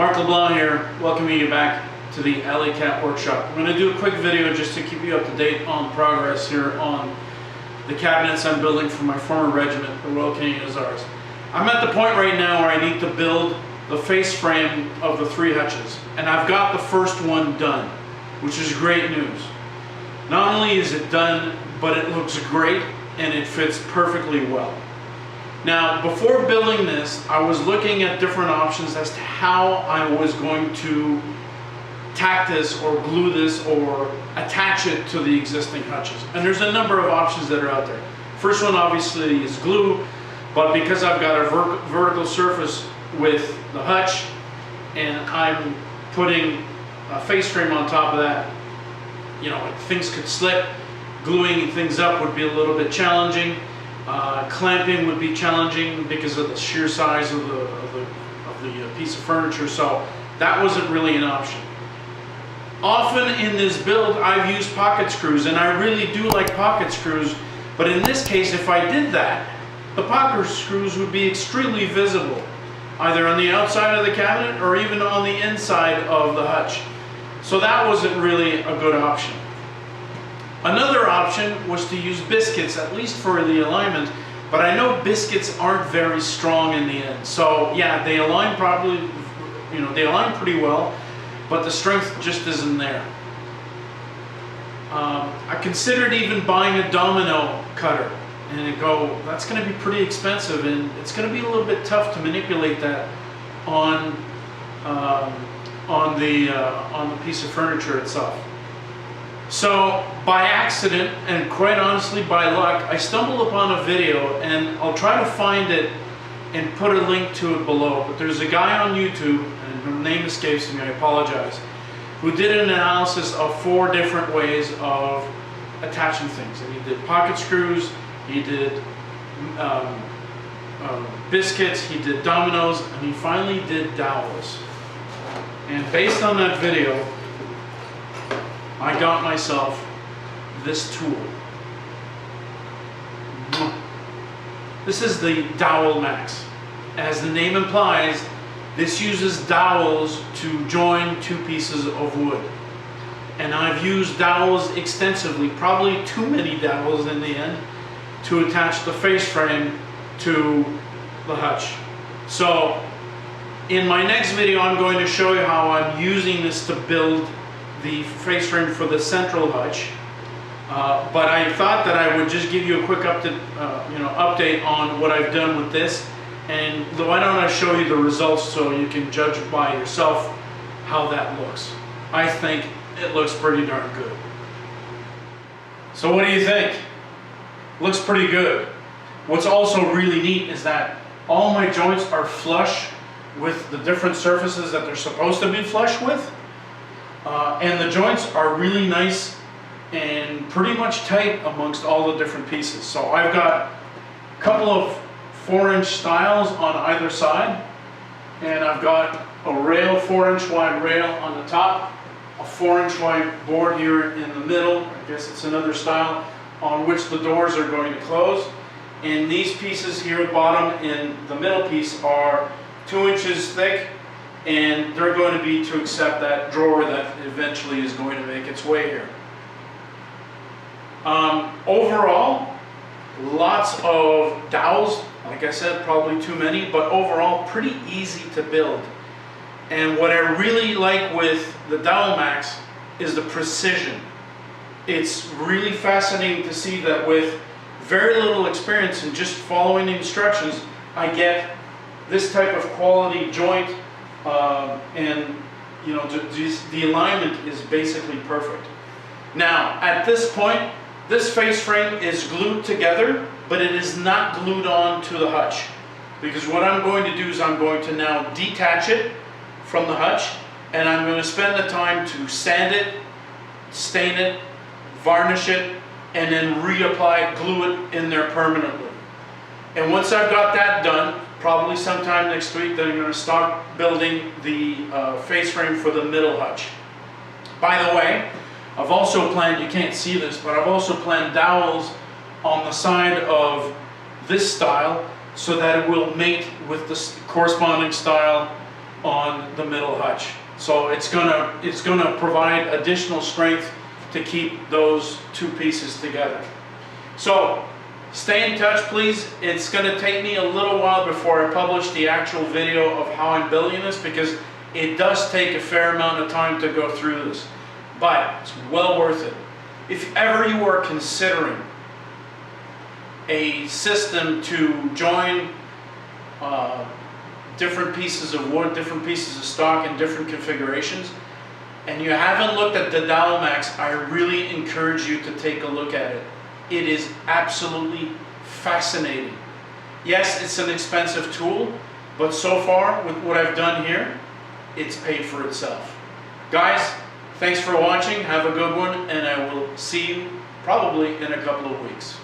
Mark LeBlanc here, welcoming you back to the Alley Cat Workshop. I'm going to do a quick video just to keep you up to date on progress here on the cabinets I'm building for my former regiment, the Royal Canadian Hussars. I'm at the point right now where I need to build the face frame of the 3 hutches, and I've got the first one done, which is great news. Not only is it done, but it looks great and it fits perfectly well. Now, before building this, I was looking at different options as to how I was going to tack this or glue this or attach it to the existing hutches. And there's a number of options that are out there. First one obviously is glue, but because I've got a vertical surface with the hutch and I'm putting a face frame on top of that, you know, things could slip. Gluing things up would be a little bit challenging. Clamping would be challenging because of the sheer size of the piece of furniture, so that wasn't really an option. Often in this build I've used pocket screws, and I really do like pocket screws, but in this case if I did that, the pocket screws would be extremely visible, either on the outside of the cabinet or even on the inside of the hutch. So that wasn't really a good option. Another option was to use biscuits, at least for the alignment, but I know biscuits aren't very strong in the end. So yeah, they align probably, you know, they align pretty well, but the strength just isn't there. I considered even buying a domino cutter, and that's going to be pretty expensive, and it's going to be a little bit tough to manipulate that on the piece of furniture itself. So by accident, and quite honestly by luck, I stumbled upon a video, and I'll try to find it and put a link to it below. But there's a guy on YouTube, and her name escapes me, I apologize, who did an analysis of 4 different ways of attaching things. And he did pocket screws, he did biscuits, he did dominoes, and he finally did dowels. And based on that video, I got myself this tool. This is the DowelMax. As the name implies, this uses dowels to join 2 pieces of wood. And I've used dowels extensively, probably too many dowels in the end, to attach the face frame to the hutch. So in my next video I'm going to show you how I'm using this to build the face frame for the central hutch, but I thought that I would just give you a quick update on what I've done with this, and why don't I show you the results so you can judge by yourself how that looks. I think it looks pretty darn good. So what do you think? Looks pretty good. What's also really neat is that all my joints are flush with the different surfaces that they're supposed to be flush with. And the joints are really nice and pretty much tight amongst all the different pieces. So I've got a couple of 4-inch stiles on either side, and I've got a rail, 4-inch wide rail on the top, a 4-inch wide board here in the middle, I guess it's another style, on which the doors are going to close. And these pieces here at the bottom and the middle piece are 2 inches thick, and they're going to be to accept that drawer that eventually is going to make its way here. Overall, lots of dowels. Like I said, probably too many, but overall pretty easy to build. And what I really like with the DowelMax is the precision. It's really fascinating to see that with very little experience and just following the instructions, I get this type of quality joint. And you know, the alignment is basically perfect. Now at this point, this face frame is glued together, but it is not glued on to the hutch, because what I'm going to do is I'm going to now detach it from the hutch, and I'm going to spend the time to sand it, stain it, varnish it, and then reapply, glue it in there permanently. And once I've got that done, probably sometime next week, then I'm going to start building the face frame for the middle hutch. By the way, I've also planned, you can't see this, but I've also planned dowels on the side of this style so that it will mate with the corresponding style on the middle hutch. So it's gonna provide additional strength to keep those two pieces together. So stay in touch, please. It's gonna take me a little while before I publish the actual video of how I'm building this, because it does take a fair amount of time to go through this, but it's well worth it. If ever you are considering a system to join different pieces of wood, different pieces of stock in different configurations, and you haven't looked at the DowelMax, I really encourage you to take a look at it. It is absolutely fascinating. Yes, it's an expensive tool, but so far with what I've done here, it's paid for itself. Guys, thanks for watching. Have a good one, and I will see you probably in a couple of weeks.